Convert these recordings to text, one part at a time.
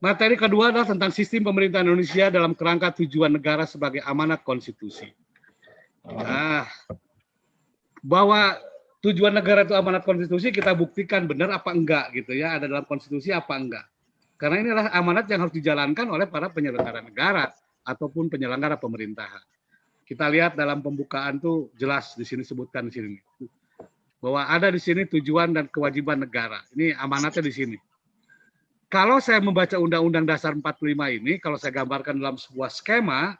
Materi kedua adalah tentang sistem pemerintahan Indonesia dalam kerangka tujuan negara sebagai amanat konstitusi. Nah, bahwa tujuan negara itu amanat konstitusi kita buktikan benar apa enggak gitu ya, ada dalam konstitusi apa enggak. Karena ini adalah amanat yang harus dijalankan oleh para penyelenggara negara ataupun penyelenggara pemerintahan. Kita lihat dalam pembukaan tuh jelas di sini sebutkan di sini bahwa ada di sini tujuan dan kewajiban negara. Ini amanatnya di sini. Kalau saya membaca Undang-Undang Dasar 45 ini, kalau saya gambarkan dalam sebuah skema,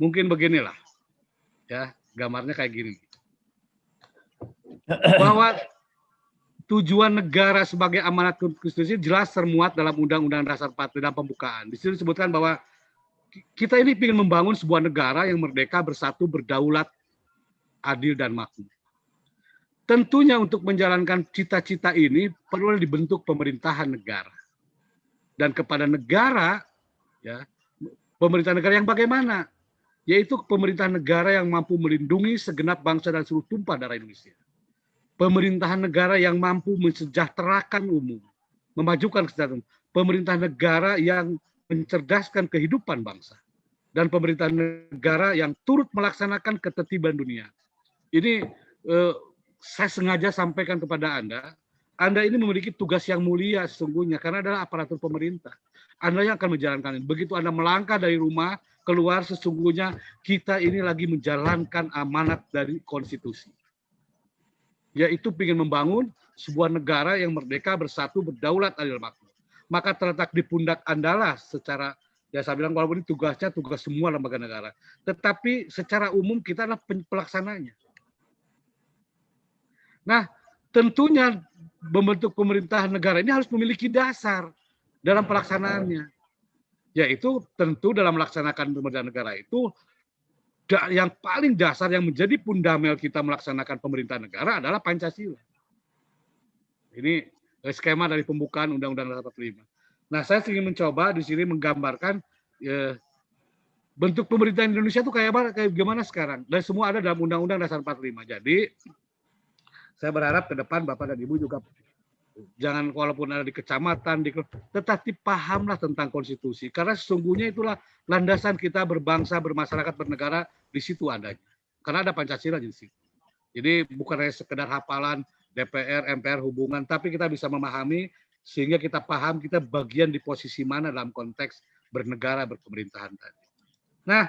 mungkin beginilah. Ya, gambarnya kayak gini. Bahwa tujuan negara sebagai amanat konstitusi jelas termuat dalam Undang-Undang Dasar 45 dalam pembukaan. Di sini disebutkan bahwa kita ini ingin membangun sebuah negara yang merdeka, bersatu, berdaulat, adil, dan makmur. Tentunya untuk menjalankan cita-cita ini perlu dibentuk pemerintahan negara. Dan kepada negara, ya, pemerintahan negara yang bagaimana? Yaitu pemerintahan negara yang mampu melindungi segenap bangsa dan seluruh tumpah darah Indonesia. Pemerintahan negara yang mampu mensejahterakan umum, memajukan kesejahteraan. Pemerintahan negara yang mencerdaskan kehidupan bangsa. Dan pemerintahan negara yang turut melaksanakan ketertiban dunia. Ini saya sengaja sampaikan kepada Anda ini memiliki tugas yang mulia sesungguhnya karena adalah aparatur pemerintah. Anda yang akan menjalankan ini. Begitu Anda melangkah dari rumah keluar, sesungguhnya kita ini lagi menjalankan amanat dari konstitusi. Yaitu ingin membangun sebuah negara yang merdeka, bersatu, berdaulat, adil, makmur. Maka terletak di pundak Anda lah secara, ya saya bilang walaupun ini tugasnya tugas semua lembaga negara. Tetapi secara umum kita adalah pelaksananya. Nah, tentunya membentuk pemerintahan negara ini harus memiliki dasar dalam pelaksanaannya. Yaitu tentu dalam melaksanakan pemerintahan negara itu yang paling dasar yang menjadi fundamel kita melaksanakan pemerintahan negara adalah Pancasila. Ini skema dari pembukaan Undang-Undang Dasar 45. Nah, saya ingin mencoba di sini menggambarkan bentuk pemerintahan Indonesia itu kayak gimana sekarang. Dan semua ada dalam Undang-Undang Dasar 45. Jadi saya berharap ke depan Bapak dan Ibu juga jangan walaupun ada di kecamatan, tetapi pahamlah tentang konstitusi. Karena sesungguhnya itulah landasan kita berbangsa, bermasyarakat, bernegara, di situ adanya. Karena ada Pancasila di situ. Jadi bukan hanya sekedar hafalan DPR, MPR, hubungan, tapi kita bisa memahami sehingga kita paham kita bagian di posisi mana dalam konteks bernegara, berpemerintahan tadi. Nah,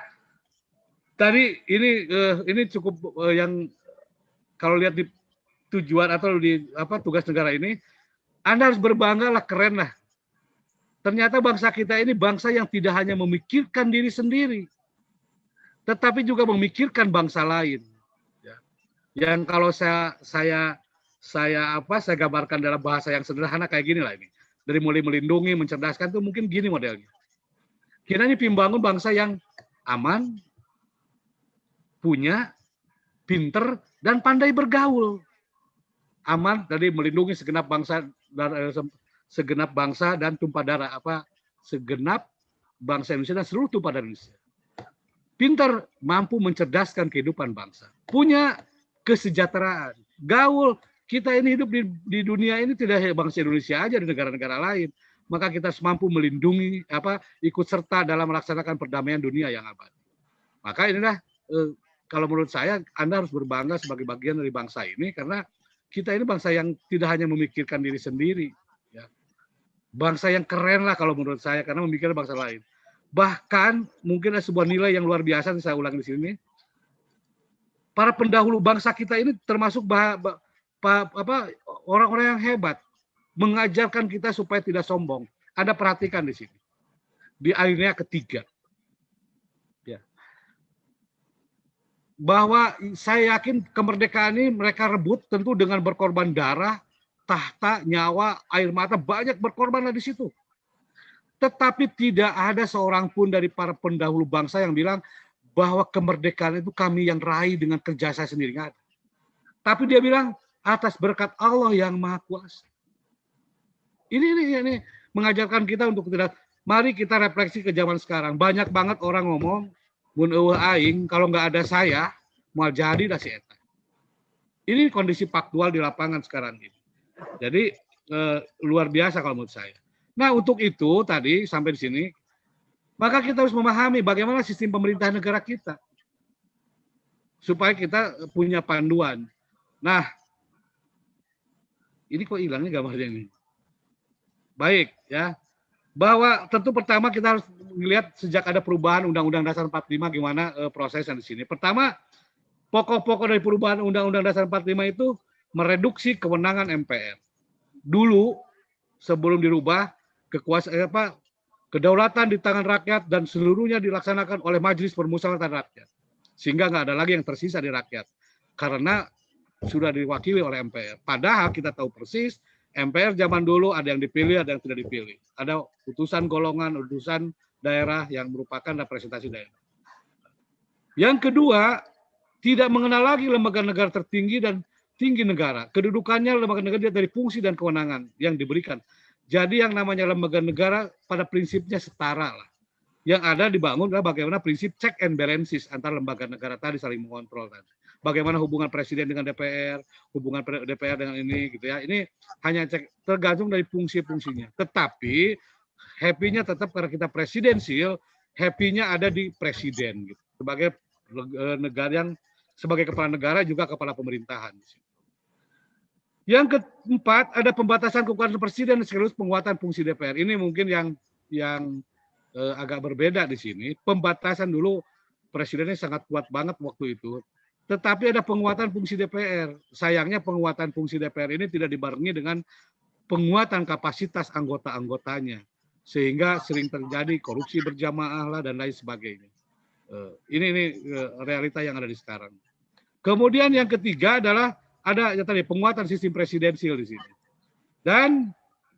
tadi ini cukup yang kalau lihat di tujuan atau di tugas negara ini, Anda harus berbangga lah, keren lah. Ternyata bangsa kita ini bangsa yang tidak hanya memikirkan diri sendiri, tetapi juga memikirkan bangsa lain. Ya. Yang kalau saya gambarkan dalam bahasa yang sederhana kayak gini lah ini. Dari mulai melindungi, mencerdaskan itu mungkin gini modelnya. Kita ini membangun bangsa yang aman, punya, pinter, dan pandai bergaul. Aman dari melindungi segenap bangsa dan tumpah darah segenap bangsa Indonesia dan seluruh tumpah darah Indonesia. Pintar, mampu mencerdaskan kehidupan bangsa, punya kesejahteraan, gaul. Kita ini hidup di dunia ini tidak hanya bangsa Indonesia aja, di negara-negara lain. Maka kita mampu melindungi, ikut serta dalam melaksanakan perdamaian dunia yang abadi. Maka inilah kalau menurut saya Anda harus berbangga sebagai bagian dari bangsa ini karena kita ini bangsa yang tidak hanya memikirkan diri sendiri, ya. Bangsa yang keren lah kalau menurut saya karena memikirkan bangsa lain. Bahkan mungkin ada sebuah nilai yang luar biasa yang saya ulangi di sini. Para pendahulu bangsa kita ini termasuk orang-orang yang hebat, mengajarkan kita supaya tidak sombong. Anda perhatikan di sini di alinea ketiga. Bahwa saya yakin kemerdekaan ini mereka rebut tentu dengan berkorban darah, tahta, nyawa, air mata, banyak berkorban di situ. Tetapi tidak ada seorang pun dari para pendahulu bangsa yang bilang bahwa kemerdekaan itu kami yang raih dengan kerja saya sendiri. Nggak ada. Tapi dia bilang atas berkat Allah yang Maha Kuasa. Ini mengajarkan kita untuk tidak. Mari kita refleksi ke zaman sekarang. Banyak banget orang ngomong mun eueuh aing kalau nggak ada saya moal jadi dah si eta. Ini kondisi faktual di lapangan sekarang ini. Jadi luar biasa kalau menurut saya. Nah, untuk itu tadi sampai di sini, maka kita harus memahami bagaimana sistem pemerintahan negara kita supaya kita punya panduan. Nah, ini kok hilangnya gambarnya ini. Baik, ya. Bahwa tentu pertama kita harus melihat sejak ada perubahan Undang-Undang Dasar 45 gimana prosesnya di sini. Pertama, pokok-pokok dari perubahan Undang-Undang Dasar 45 itu mereduksi kewenangan MPR. Dulu sebelum dirubah kedaulatan di tangan rakyat dan seluruhnya dilaksanakan oleh Majelis Permusyawaratan Rakyat. Sehingga nggak ada lagi yang tersisa di rakyat. Karena sudah diwakili oleh MPR. Padahal kita tahu persis MPR zaman dulu ada yang dipilih, ada yang tidak dipilih. Ada utusan golongan, utusan daerah yang merupakan representasi daerah. Yang kedua, tidak mengenal lagi lembaga negara tertinggi dan tinggi negara. Kedudukannya lembaga negara dari fungsi dan kewenangan yang diberikan. Jadi yang namanya lembaga negara pada prinsipnya setara lah. Yang ada dibangun adalah bagaimana prinsip check and balances antara lembaga negara tadi saling mengontrol tadi. Bagaimana hubungan presiden dengan DPR, hubungan DPR dengan ini gitu ya. Ini hanya tergantung dari fungsi-fungsinya. Tetapi happy-nya tetap karena kita presidensial, happy-nya ada di presiden gitu. Sebagai negara yang sebagai kepala negara juga kepala pemerintahan. Yang keempat ada pembatasan kekuasaan presiden sekaligus penguatan fungsi DPR. Ini mungkin yang agak berbeda di sini. Pembatasan dulu presidennya sangat kuat banget waktu itu. Tetapi ada penguatan fungsi DPR. Sayangnya penguatan fungsi DPR ini tidak dibarengi dengan penguatan kapasitas anggota-anggotanya. Sehingga sering terjadi korupsi berjamaah lah dan lain sebagainya. Ini realita yang ada di sekarang. Kemudian yang ketiga adalah ada ya tadi penguatan sistem presidensial di sini. Dan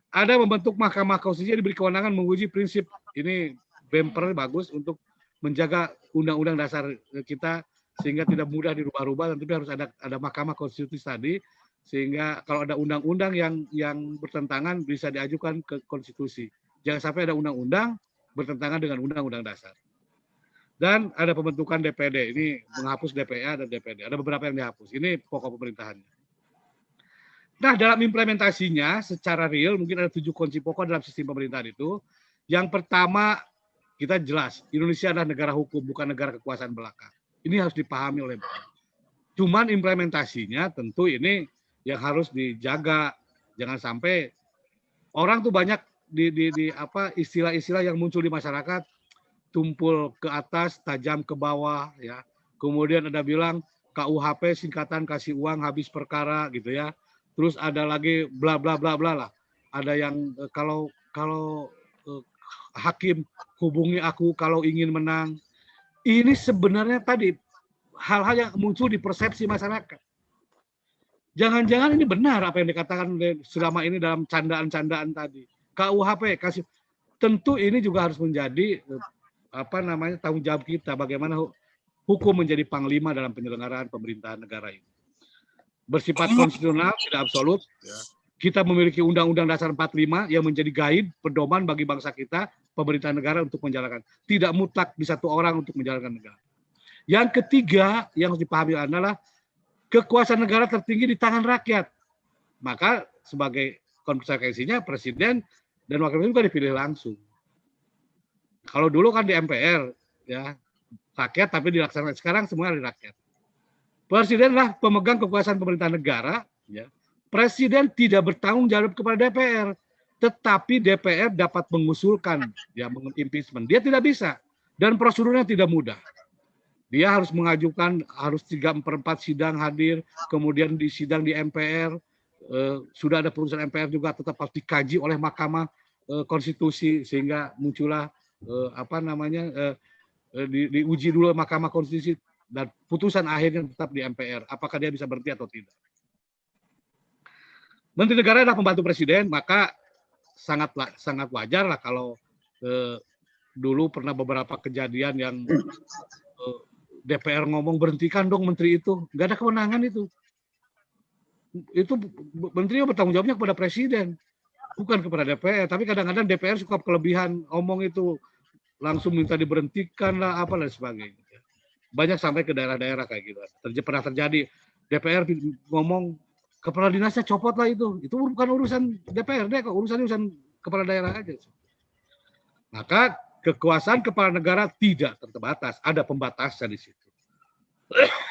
ada membentuk Mahkamah Konstitusi yang diberi kewenangan menguji prinsip ini bumper bagus untuk menjaga undang-undang dasar kita sehingga tidak mudah dirubah-rubah, tapi harus ada Mahkamah Konstitusi tadi sehingga kalau ada undang-undang yang bertentangan bisa diajukan ke konstitusi. Jangan sampai ada undang-undang bertentangan dengan undang-undang dasar. Dan ada pembentukan DPD, ini menghapus DPA dan DPD. Ada beberapa yang dihapus. Ini pokok pemerintahannya. Nah, dalam implementasinya secara real mungkin ada 7 kunci pokok dalam sistem pemerintahan itu. Yang pertama, kita jelas, Indonesia adalah negara hukum, bukan negara kekuasaan belaka. Ini harus dipahami oleh cuman implementasinya tentu ini yang harus dijaga. Jangan sampai orang tuh banyak istilah-istilah yang muncul di masyarakat, tumpul ke atas, tajam ke bawah, ya. Kemudian ada bilang KUHP singkatan kasih uang habis perkara gitu ya. Terus ada lagi bla bla bla bla lah. Ada yang kalau hakim hubungi aku kalau ingin menang. Ini sebenarnya tadi hal-hal yang muncul di persepsi masyarakat. Jangan-jangan ini benar apa yang dikatakan selama ini dalam candaan-candaan tadi. KUHP kasih, tentu ini juga harus menjadi tanggung jawab kita bagaimana hukum menjadi panglima dalam penyelenggaraan pemerintahan negara ini. Bersifat konstitusional, tidak absolut. Ya. Kita memiliki Undang-Undang Dasar 45 yang menjadi guide, pedoman bagi bangsa kita, pemerintahan negara untuk menjalankan. Tidak mutlak di satu orang untuk menjalankan negara. Yang ketiga yang harus dipahami adalah kekuasaan negara tertinggi di tangan rakyat. Maka sebagai konsekuensinya presiden dan wakil presiden juga dipilih langsung. Kalau dulu kan di MPR, ya rakyat tapi dilaksanakan. Sekarang semua di rakyat. Presidenlah pemegang kekuasaan pemerintahan negara. Ya. Presiden tidak bertanggung jawab kepada DPR, tetapi DPR dapat mengusulkan, ya impeachment. Dia tidak bisa dan prosedurnya tidak mudah. Dia harus mengajukan, harus 3/4 sidang hadir, kemudian di sidang di MPR, sudah ada putusan MPR juga tetap harus dikaji oleh Mahkamah Konstitusi sehingga muncullah diuji dulu Mahkamah Konstitusi dan putusan akhirnya tetap di MPR. Apakah dia bisa berhenti atau tidak? Menteri Negara adalah pembantu presiden, maka sangat wajar lah kalau dulu pernah beberapa kejadian yang DPR ngomong berhentikan dong menteri itu, nggak ada kewenangan itu. Itu menteri bertanggung jawabnya kepada presiden, bukan kepada DPR. Tapi kadang-kadang DPR suka kelebihan omong itu, langsung minta diberhentikan lah, apa dan sebagainya. Banyak sampai ke daerah-daerah kayak gitu. Pernah terjadi DPR ngomong kepala dinasnya copot lah itu bukan urusan DPRD kok, urusan kepala daerah aja. Maka kekuasaan kepala negara tidak terbatas, ada pembatasan di situ.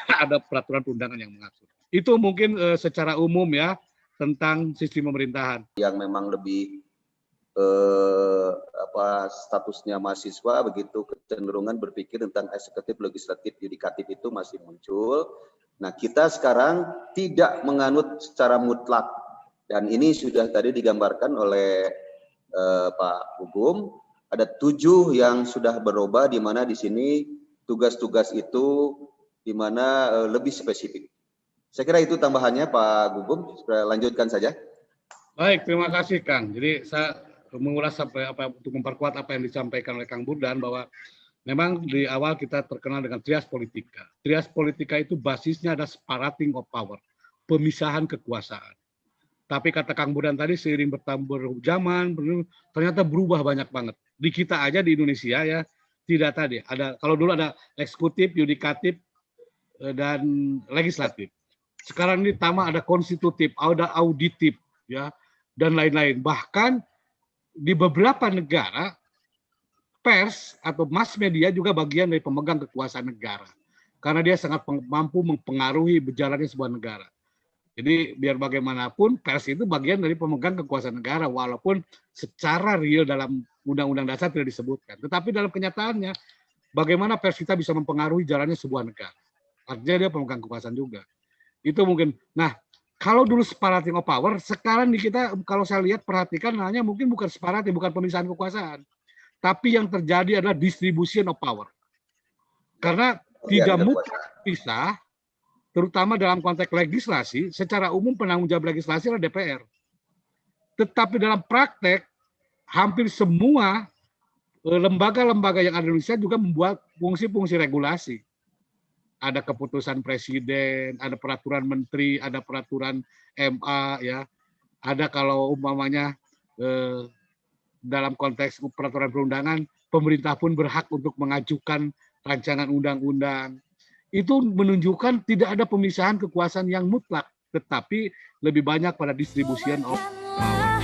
Ada peraturan perundangan yang mengatur. Itu mungkin secara umum ya tentang sistem pemerintahan. Yang memang lebih statusnya mahasiswa, begitu kecenderungan berpikir tentang eksekutif, legislatif, yudikatif itu masih muncul. Nah, kita sekarang tidak menganut secara mutlak, dan ini sudah tadi digambarkan oleh Pak Gugum. Ada 7 yang sudah berubah, di mana di sini tugas-tugas itu di mana lebih spesifik. Saya kira itu tambahannya Pak Gugum. Lanjutkan saja. Baik, terima kasih Kang. Jadi saya mengulas sampai untuk memperkuat apa yang disampaikan oleh Kang Burdan, bahwa memang di awal kita terkenal dengan trias politika. Trias politika itu basisnya ada separating of power, pemisahan kekuasaan. Tapi kata Kang Burdan tadi, seiring bertambah zaman, ternyata berubah banyak banget. Di kita aja di Indonesia ya, tidak tadi. Kalau dulu ada eksekutif, yudikatif, dan legislatif. Sekarang ini tambah ada konstitutif, ada auditif, ya, dan lain-lain. Bahkan di beberapa negara, pers atau mass media juga bagian dari pemegang kekuasaan negara. Karena dia sangat mampu mempengaruhi berjalannya sebuah negara. Jadi biar bagaimanapun pers itu bagian dari pemegang kekuasaan negara, walaupun secara real dalam Undang-Undang Dasar tidak disebutkan. Tetapi dalam kenyataannya, bagaimana pers kita bisa mempengaruhi jalannya sebuah negara. Artinya dia pemegang kekuasaan juga. Itu mungkin. Nah, kalau dulu separating of power, sekarang di kita kalau saya lihat, perhatikan, hanya mungkin bukan separating, bukan pemisahan kekuasaan. Tapi yang terjadi adalah distribution of power. Karena tidak mutlak pisah, terutama dalam konteks legislasi, secara umum penanggung jawab legislasi adalah DPR. Tetapi dalam praktek, hampir semua lembaga-lembaga yang ada di Indonesia juga membuat fungsi-fungsi regulasi. Ada keputusan presiden, ada peraturan menteri, ada peraturan MA, ya. Ada kalau umpamanya dalam konteks peraturan perundangan, pemerintah pun berhak untuk mengajukan rancangan undang-undang. Itu menunjukkan tidak ada pemisahan kekuasaan yang mutlak, tetapi lebih banyak pada distribution of power.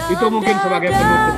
Itu mungkin sebagai penutup.